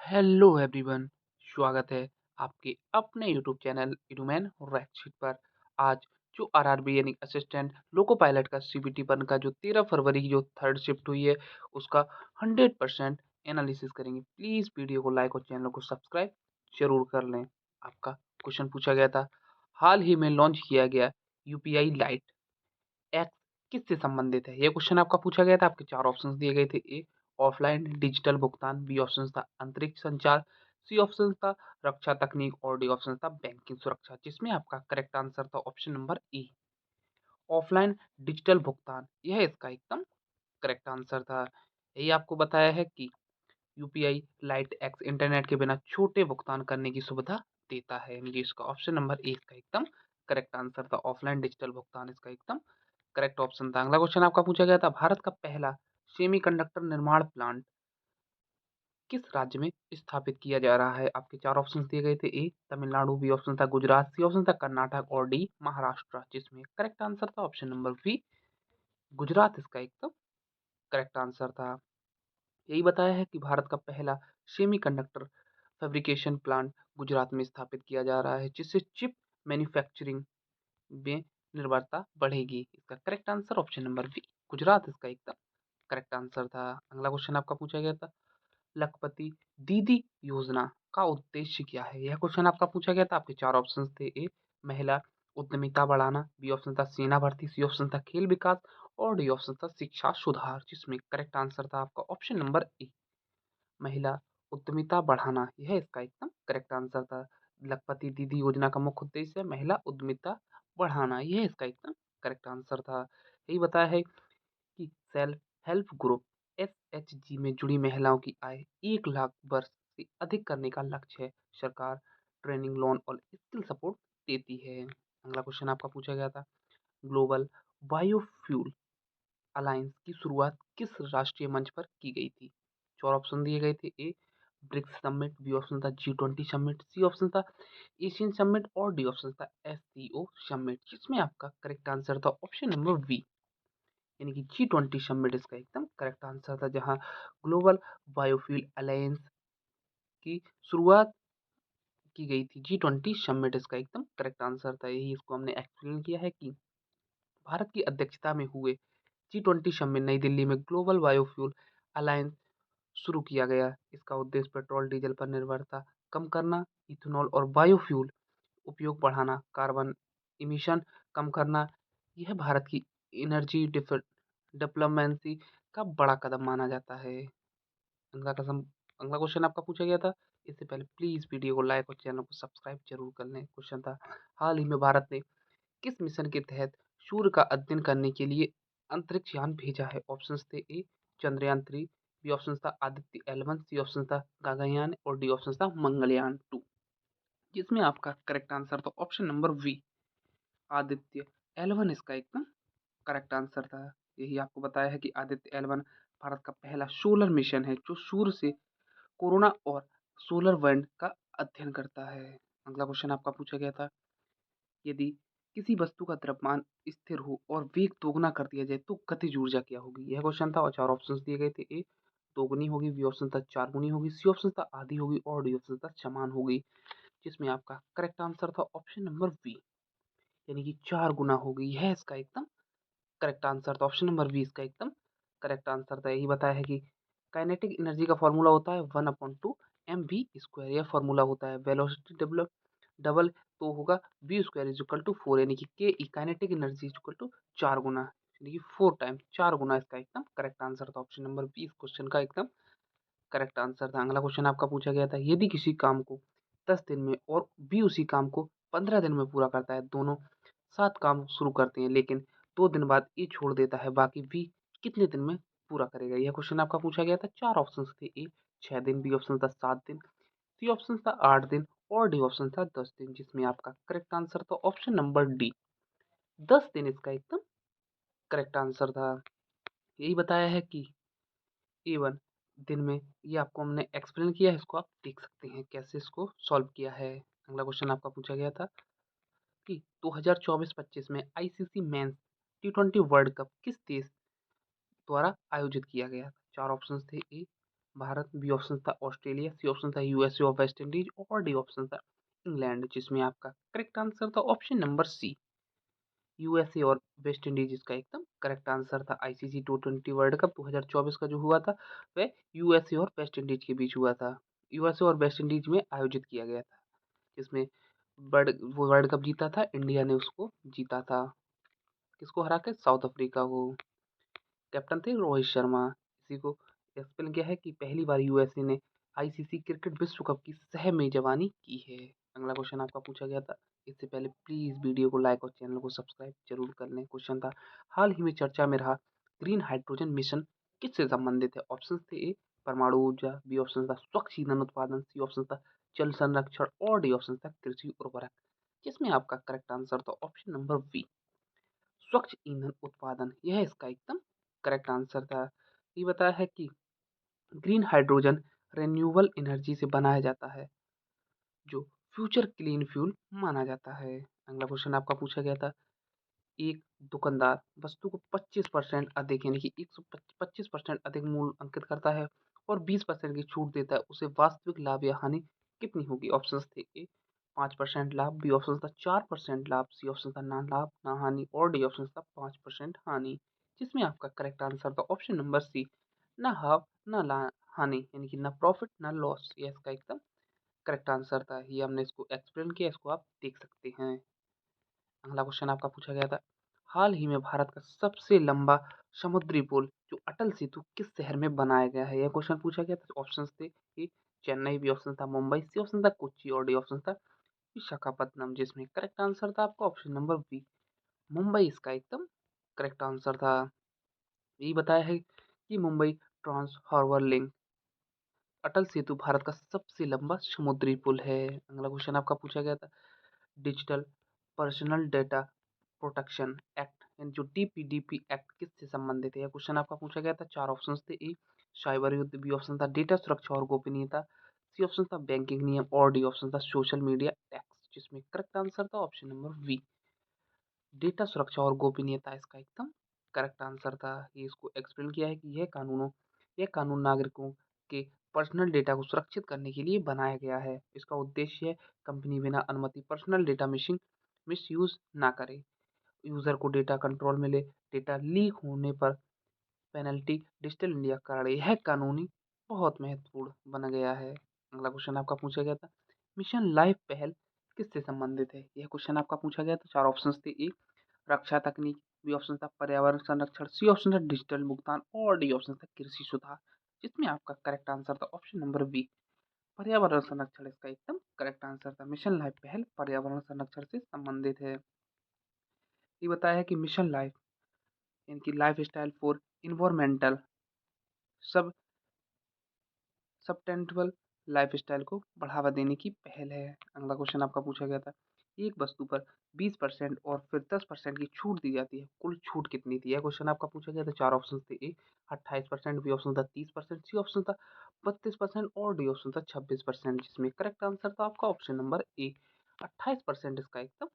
Hello everyone. स्वागत है आपके अपने यूट्यूब चैनल इडूमैन रैक्शीट पर। आज जो आरआरबी यानी असिस्टेंट लोको पायलट का सीबीटी वन का जो 13 फरवरी की जो थर्ड शिफ्ट हुई है उसका 100% एनालिसिस करेंगे। प्लीज़ वीडियो को लाइक और चैनल को सब्सक्राइब जरूर कर लें। आपका क्वेश्चन पूछा गया था, हाल ही में लॉन्च किया गया यूपीआई लाइट एक्स किससे संबंधित है? ये क्वेश्चन आपका पूछा गया था। आपके चार ऑप्शंस दिए गए थे। ए ऑफलाइन डिजिटल भुगतान, बी ऑप्शन था अंतरिक्ष संचार, सी ऑप्शन था रक्षा तकनीक और डी ऑप्शन था बैंकिंग सुरक्षा, जिसमें आपका करेक्ट आंसर था option number A offline digital भुगतान। यह इसका एकदम करेक्ट आंसर था। यही आपको बताया है कि यूपीआई लाइट एक्स इंटरनेट के बिना छोटे भुगतान करने की सुविधा देता है, यानी कि इसका ऑप्शन नंबर ए इसका एकदम करेक्ट आंसर था। ऑफलाइन डिजिटल भुगतान इसका एकदम करेक्ट ऑप्शन था। अगला क्वेश्चन आपका पूछा गया था, भारत का पहला सेमीकंडक्टर निर्माण प्लांट किस राज्य में स्थापित किया जा रहा है? आपके चार ऑप्शन दिए गए थे। ए तमिलनाडु, बी ऑप्शन था गुजरात, सी ऑप्शन था कर्नाटक और डी महाराष्ट्र, जिसमें करेक्ट आंसर था ऑप्शन नंबर बी गुजरात इसका एकदम करेक्ट आंसर था। यही बताया है कि भारत का पहला सेमीकंडक्टर फैब्रिकेशन प्लांट गुजरात में स्थापित किया जा रहा है, जिससे चिप मैन्युफैक्चरिंग में निर्भरता बढ़ेगी। इसका correct answer option number B Gujarat इसका एकदम करेक्ट आंसर था। अगला क्वेश्चन आपका पूछा गया था, लखपति दीदी योजना का उद्देश्य क्या है? यह क्वेश्चन आपका पूछा गया था। आपके चार ऑप्शन थे। ए महिला उद्यमिता बढ़ाना, बी ऑप्शन था सेना भर्ती, सी ऑप्शन था खेल विकास और डी ऑप्शन था शिक्षा सुधार, जिसमें करेक्ट आंसर था आपका ऑप्शन नंबर ए महिला उद्यमिता बढ़ाना। यह इसका एकदम करेक्ट आंसर था। लखपति दीदी योजना का मुख्य उद्देश्य है महिला उद्यमिता बढ़ाना। यह इसका एकदम करेक्ट आंसर था। यही बताया है कि सेल्फ हेल्प ग्रुप एसएचजी में जुड़ी महिलाओं की आय 1 लाख वर्ष से अधिक करने का लक्ष्य है। सरकार ट्रेनिंग लोन और स्किल सपोर्ट देती है। अगला क्वेश्चन आपका पूछा गया था, ग्लोबल बायोफ्यूल अलायंस की शुरुआत किस राष्ट्रीय मंच पर की गई थी? चार ऑप्शन दिए गए थे। ए ब्रिक्स समिट, बी ऑप्शन था G20 समिट, सी ऑप्शन था एशियन समिट और डी ऑप्शन था एससीओ समिट, जिसमें आपका करेक्ट आंसर था ऑप्शन नंबर बी यानी कि G20 समिट इसका एकदम करेक्ट आंसर था, जहां ग्लोबल बायोफ्यूल अलायंस की शुरुआत की गई थी। G20 समिट इसका एकदम करेक्ट आंसर था। यही इसको हमने एक्सप्लेन किया है कि भारत की अध्यक्षता में हुए G20 समिट नई दिल्ली में ग्लोबल बायोफ्यूल अलायंस शुरू किया गया। इसका उद्देश्य पेट्रोल डीजल पर निर्भरता कम करना, इथेनॉल और बायोफ्यूल उपयोग बढ़ाना, कार्बन इमिशन कम करना। यह भारत की एनर्जी डिप्लोमेसी का बड़ा कदम माना जाता है। अगला कदम अगला क्वेश्चन आपका पूछा गया था। इससे पहले प्लीज वीडियो को लाइक और चैनल को सब्सक्राइब जरूर कर लें। क्वेश्चन था, हाल ही में भारत ने किस मिशन के तहत सूर्य का अध्ययन करने के लिए अंतरिक्ष यान भेजा है? ऑप्शंस थे। ए चंद्रयान 3, बी ऑप्शन था आदित्य एल 1, सी ऑप्शन था गगनयान और डी ऑप्शन था मंगलयान 2, जिसमें आपका करेक्ट आंसर था option number B Aditya L 1 इसका एकदम करेक्ट आंसर था। यही आपको बताया है कि आदित्य एल 1 भारत का पहला सोलर मिशन है जो सूर्य से कोरोना और सोलर विंड का अध्ययन करता है। अगला क्वेश्चन आपका पूछा गया था, यदि किसी वस्तु का द्रव्यमान स्थिर हो और वेग दोगुना कर दिया जाए तो गतिज ऊर्जा क्या होगी? यह क्वेश्चन था और चार ऑप्शंस दिए गए थे। ए दोगुनी होगी, बी ऑप्शन था चार गुनी होगी, सी ऑप्शन था आधी होगी और डी ऑप्शन था समान होगी, जिसमें आपका करेक्ट आंसर था ऑप्शन नंबर बी यानी कि 4 गुना होगी। यह इसका एकदम करेक्ट आंसर था। ऑप्शन नंबर बी इसका एकदम करेक्ट आंसर था। यही बताया है कि काइनेटिक एनर्जी का फॉर्मूला होता है 1/2 mv²। यह फॉर्मूला होता है वेलोसिटी डेवलप डबल तो होगा v²= 4, यानी कि के काइनेटिक एनर्जी इक्वल टू 4 गुना, यानी कि 4 टाइम 4 गुना इसका एकदम करेक्ट आंसर था। ऑप्शन नंबर बी इस क्वेश्चन का एकदम करेक्ट आंसर था। अगला क्वेश्चन आपका पूछा गया था, यदि किसी काम को 10 दिन में और बी उसी काम को 15 दिन में पूरा करता है, दोनों 7 काम शुरू करते हैं लेकिन 2 दिन बाद ए छोड़ देता है, बाकी बी कितने दिन में पूरा करेगा? यह क्वेश्चन आपका पूछा गया था। चार ऑप्शन थे। ए 6 दिन, बी ऑप्शन था 7 दिन, सी ऑप्शन था 8 दिन और डी ऑप्शन था 10 दिन, जिसमें आपका करेक्ट आंसर था ऑप्शन नंबर डी 10 दिन इसका एकदम करेक्ट आंसर था। यही बताया है कि A1 दिन में, ये आपको हमने एक्सप्लेन किया है, इसको आप देख सकते हैं कैसे इसको सॉल्व किया है। अगला क्वेश्चन आपका पूछा गया था कि 2024-25 में ICC men's T20 world cup किस देश द्वारा आयोजित किया गया था? चार ऑप्शंस थे। ए भारत, बी ऑप्शन था ऑस्ट्रेलिया, सी ऑप्शन था यूएसए और वेस्ट इंडीज और डी ऑप्शन था इंग्लैंड, जिसमें आपका करेक्ट आंसर था ऑप्शन नंबर सी, यूएसए और वेस्ट इंडीज इसका एकदम करेक्ट आंसर था। आईसीसी T20 वर्ल्ड कप 2024 का जो हुआ था वह यूएसए और वेस्ट इंडीज के बीच हुआ था। यूएसए और वेस्ट इंडीज में आयोजित किया गया था, जिसमें वो वर्ल्ड कप जीता था, इंडिया ने उसको जीता था। किसको हरा के? साउथ अफ्रीका को। कैप्टन थे रोहित शर्मा। इसी को एक्सप्लेन किया है कि पहली बार यूएसए ने आईसीसी क्रिकेट विश्व कप की सह मेजबानी की है। अगला क्वेश्चन आपका पूछा गया था। इससे पहले प्लीज वीडियो को लाइक और चैनल को सब्सक्राइब जरूर कर लें। क्वेश्चन था, हाल ही में चर्चा में रहा ग्रीन हाइड्रोजन मिशन किससे संबंधित है? ऑप्शन थे, ए परमाणु ऊर्जा, बी ऑप्शन था स्वच्छ ईंधन उत्पादन, सी ऑप्शन था जल संरक्षण और डी ऑप्शन था कृषि उर्वरक, जिसमें आपका करेक्ट आंसर था ऑप्शन नंबर बी, स्वच्छ ईंधन उत्पादन। यह इसका एकदम करेक्ट आंसर था। ये बताया है कि ग्रीन हाइड्रोजन रिन्यूएबल एनर्जी से बनाया जाता है, जो फ्यूचर क्लीन फ्यूल माना जाता है। अगला क्वेश्चन आपका पूछा गया था, एक दुकानदार वस्तु को 25% अधिक यानी कि 125% अधिक मूल्य अंकित करता है और 20% की छूट देता है, उसे वास्तविक लाभ या हानि कितनी होगी? ऑप्शन थे, ए 5% लाभ, बी ऑप्शन था 4% लाभ, सी ऑप्शन था ना लाभ ना हानि और डी ऑप्शन था 5% हानि, जिसमें आपका करेक्ट आंसर था ऑप्शन नंबर सी, ना हाफ ना हानि यानी कि ना प्रॉफिट ना लॉस। ये इसका एकदम करेक्ट आंसर था। ये हमने इसको एक्सप्लेन किया, इसको आप देख सकते हैं। अगला क्वेश्चन आपका पूछा गया था, हाल ही में भारत का सबसे लंबा समुद्री पुल जो अटल सेतु किस शहर में बनाया गया है? यह क्वेश्चन पूछा गया था। ऑप्शन थे, ए चेन्नई, बी ऑप्शन था मुंबई, सी ऑप्शन था कोच्चि और डी ऑप्शन था विशाखापत्तनम, जिसमें करेक्ट आंसर था आपका ऑप्शन नंबर बी, मुंबई इसका एकदम करेक्ट आंसर था। यही बताया है कि Mumbai trans harbour link Atal Setu Bharat का सबसे लंबा समुद्री पुल है। अगला क्वेश्चन आपका पूछा गया था, digital personal data protection act यानी जो डीपीडीपी एक्ट किससे संबंधित है? यह क्वेश्चन आपका पूछा गया था। चार ऑप्शंस थे, ए साइबर युद्ध, बी ऑप्शन था डेटा सुरक्षा और गोपनीयता, सी ऑप्शन था बैंकिंग नियम और डी ऑप्शन था सोशल मीडिया टैक्स, जिसमें करेक्ट आंसर था ऑप्शन नंबर वी, डेटा सुरक्षा और गोपनीयता इसका एकदम करेक्ट आंसर था। ये इसको एक्सप्लेन किया है कि यह कानून नागरिकों के पर्सनल डेटा को सुरक्षित करने के लिए बनाया गया है। इसका उद्देश्य है कंपनी बिना अनुमति पर्सनल डेटा मिस यूज ना करे, यूजर को डेटा कंट्रोल मिले, डेटा लीक होने पर पेनल्टी, डिजिटल इंडिया कार्ड यह कानूनी बहुत महत्वपूर्ण बन गया है। अगला क्वेश्चन आपका पूछा गया था, मिशन लाइफ पहल किससे संबंधित है? यह क्वेश्चन आपका पूछा गया था। चार ऑप्शन थे, ए रक्षा तकनीक, बी ऑप्शन था पर्यावरण संरक्षण, सी ऑप्शन था डिजिटल भुगतान और डी ऑप्शन था कृषि सुधार, जिसमें आपका करेक्ट आंसर था ऑप्शन नंबर बी, पर्यावरण संरक्षण इसका एकदम करेक्ट आंसर था। मिशन लाइफ पहल पर्यावरण संरक्षण से संबंधित है। ये बताया है कि मिशन लाइफ इनकी लाइफ स्टाइल फॉर इन्वायरमेंटल सब सस्टेनेबल लाइफस्टाइल को बढ़ावा देने की पहल है। अगला क्वेश्चन आपका पूछा गया था, एक वस्तु पर 20% और फिर 10% की छूट दी जाती है, कुल छूट कितनी थी? यह क्वेश्चन आपका पूछा गया था। चार ऑप्शन थे, ए 28%, बी ऑप्शन था 30%, सी ऑप्शन था 32% और डी ऑप्शन था 26%, जिसमें करेक्ट आंसर था आपका ऑप्शन नंबर ए, 28% इसका एकदम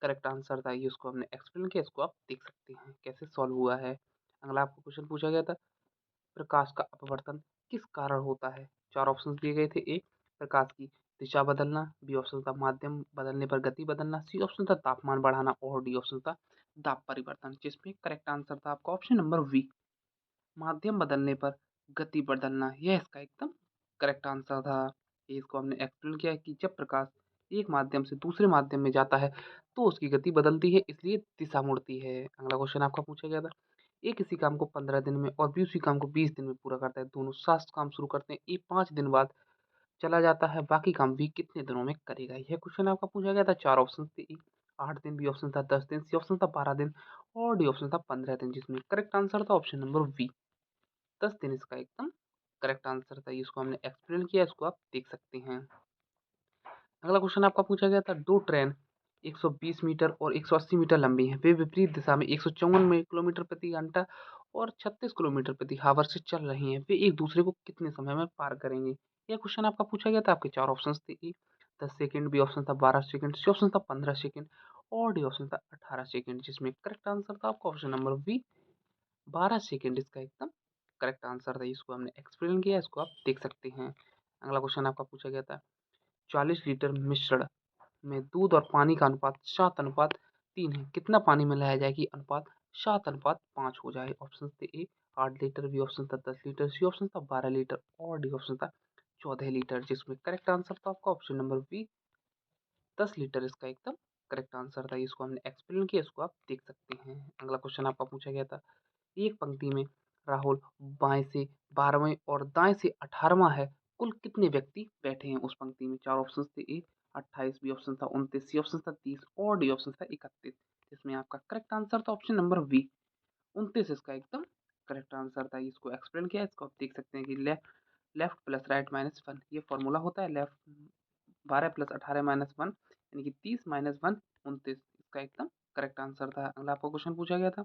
करेक्ट आंसर था। ये उसको हमने एक्सप्लेन किया, इसको आप देख सकते हैं कैसे सॉल्व हुआ है। अगला आपको क्वेश्चन पूछा गया था, प्रकाश का अपवर्तन किस कारण होता है? चार ऑप्शंस दिए गए थे, ए प्रकाश की दिशा बदलना, बी ऑप्शन था माध्यम बदलने पर गति बदलना, सी ऑप्शन था तापमान बढ़ाना और डी ऑप्शन था दाब परिवर्तन, जिसमें करेक्ट आंसर था आपका ऑप्शन नंबर वी, माध्यम बदलने पर गति बदलना। यह इसका एकदम करेक्ट आंसर था। ये इसको हमने एक्सप्लेन किया है कि जब प्रकाश एक माध्यम से दूसरे माध्यम में जाता है तो उसकी गति बदलती है, इसलिए दिशा मुड़ती है। अगला क्वेश्चन आपका पूछा गया था, ए किसी काम को 15 दिन में और बी उसी काम को 20 दिन में पूरा करता है, दोनों साथ काम शुरू करते हैं, ए 5 दिन बाद चला जाता है, बाकी काम बी कितने दिनों में करेगा? यह क्वेश्चन आपका पूछा गया था। चार ऑप्शन थे, ए 8 दिन, बी ऑप्शन था 10 दिन, सी ऑप्शन था 12 दिन और डी ऑप्शन था 15 दिन, जिसमें करेक्ट आंसर था ऑप्शन नंबर बी, 10 दिन इसका एकदम करेक्ट आंसर था। इसको हमने एक्सप्लेन किया, इसको आप देख सकते हैं। अगला क्वेश्चन आपका पूछा गया था, दो ट्रेन 120 मीटर और 180 मीटर लंबी हैं, वे विपरीत दिशा में 154 किलोमीटर प्रति घंटा और 36 किलोमीटर प्रति हावर से चल रही हैं, वे एक दूसरे को कितने समय में पार करेंगे? यह क्वेश्चन आपका पूछा गया था। आपके चार ऑप्शन थे, ए 10 सेकेंड, बी ऑप्शन था 12 सेकेंड, सी ऑप्शन था 15 सेकेंड और डी ऑप्शन था 18 सेकेंड, जिसमें करेक्ट आंसर था आपका ऑप्शन नंबर बी, 12 सेकेंड इसका एकदम करेक्ट आंसर था। इसको हमने एक्सप्लेन किया, इसको आप देख सकते हैं। अगला क्वेश्चन आपका पूछा गया था 40 लीटर मिश्रण में दूध और पानी का अनुपात 7:3 है। कितना पानी मिलाया जाए कि अनुपात 7:5 हो जाए? ऑप्शन थे ए 8 लीटर, बी ऑप्शन था 10 लीटर, सी ऑप्शन था 12 लीटर और डी ऑप्शन था 14 लीटर, जिसमें करेक्ट आंसर था आपका ऑप्शन नंबर बी 10 लीटर इसका एकदम करेक्ट आंसर था। इसको हमने एक्सप्लेन किया, इसको आप देख सकते हैं। अगला क्वेश्चन आपका पूछा गया था एक पंक्ति में राहुल बाएं से 12वें और दाएं से 18वां है, कुल कितने व्यक्ति बैठे हैं उस पंक्ति में? चार ऑप्शन थे ए 28, बी ऑप्शन था 29, सी ऑप्शन था 30 और डी ऑप्शन था 31, जिसमें आपका करेक्ट आंसर था ऑप्शन नंबर बी 29 इसका एकदम करेक्ट आंसर था। इसको एक्सप्लेन किया, इसको आप देख सकते हैं कि left plus right minus one ये फॉर्मूला होता है। लेफ्ट 12 प्लस 18 माइनस वन यानी कि 30 माइनस वन 29 इसका एकदम करेक्ट आंसर था। अगला आपको क्वेश्चन पूछा गया था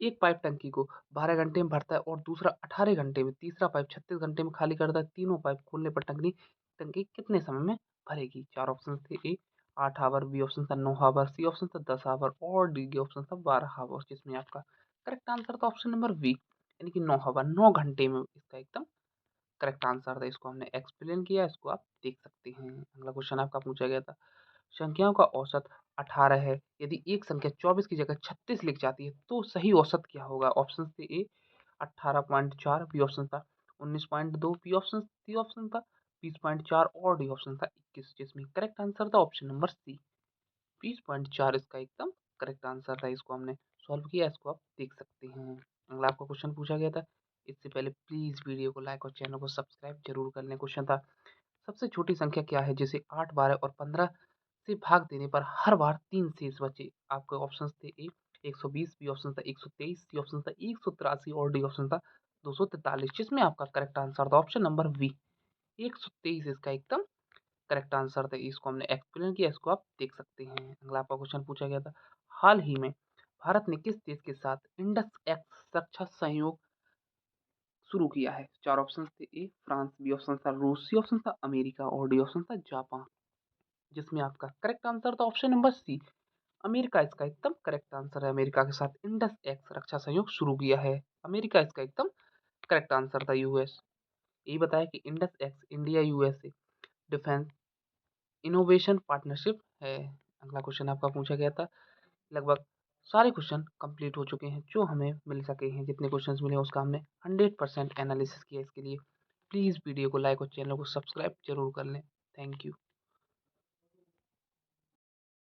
एक पाइप टंकी को 12 घंटे में भरता है और दूसरा 18 घंटे में, तीसरा पाइप 36 घंटे में खाली करता है। तीनों पाइप खोलने पर टंकी टंकी कितने समय में भरेगी? चार ऑप्शन थे ए 8 आवर, बी ऑप्शन था 9 आवर, सी ऑप्शन था 10 आवर और डी ऑप्शन था 12 आवर, जिसमें आपका करेक्ट आंसर था ऑप्शन नंबर बी यानी कि 9 आवर, 9 घंटे में इसका एकदम करेक्ट आंसर था। इसको हमने एक्सप्लेन किया, इसको आप देख सकते हैं। अगला क्वेश्चन आपका पूछा गया था संख्याओं का औसत 18 है, यदि एक संख्या 24 की जगह 36 लिख जाती है तो सही औसत क्या होगा? ऑप्शन थे ए 18.4, बी ऑप्शन था 19.2, सी ऑप्शन था 20.4 और डी ऑप्शन था 21, जिसमें करेक्ट आंसर था ऑप्शन नंबर सी 20.4 इसका एकदम करेक्ट आंसर था। इसको हमने सॉल्व किया, इसको आप देख सकते हैं। अगला आपको क्वेश्चन पूछा गया था, इससे पहले प्लीज वीडियो को लाइक और चैनल को सब्सक्राइब जरूर कर लें। क्वेश्चन था सबसे छोटी संख्या क्या है जिसे 8, 12 और 15 से भाग देने पर हर बार 3 शेष बचे? आपके ऑप्शंस थे ए 120, बी ऑप्शन था 123, सी ऑप्शन था 183 और डी ऑप्शन था 243, जिसमें आपका करेक्ट आंसर था ऑप्शन नंबर बी 123 इसका एकदम करेक्ट आंसर था। इसको हमने एक्सप्लेन किया, इसको आप देख सकते हैं। अगला आपका क्वेश्चन पूछा गया था हाल ही में भारत ने किस देश के साथ इंडस एक्स रक्षा सहयोग शुरू किया है? चार ऑप्शन थे ए फ्रांस, बी ऑप्शन था रूस, सी ऑप्शन था अमेरिका और डी ऑप्शन था जापान, जिसमें आपका करेक्ट आंसर था ऑप्शन नंबर सी अमेरिका इसका एकदम करेक्ट आंसर है। अमेरिका के साथ इंडस एक्स रक्षा सहयोग शुरू किया है, अमेरिका इसका एकदम करेक्ट आंसर था। यूएस ये बताया कि Indus x India USA defence innovation partnership है। अगला क्वेश्चन आपका पूछा गया था लगभग सारे क्वेश्चन कंप्लीट हो चुके हैं जो हमें मिल सके हैं। जितने क्वेश्चंस मिले उसका हमने 100% एनालिसिस किया। इसके लिए प्लीज़ वीडियो को लाइक और चैनल को सब्सक्राइब जरूर कर लें। Thank you.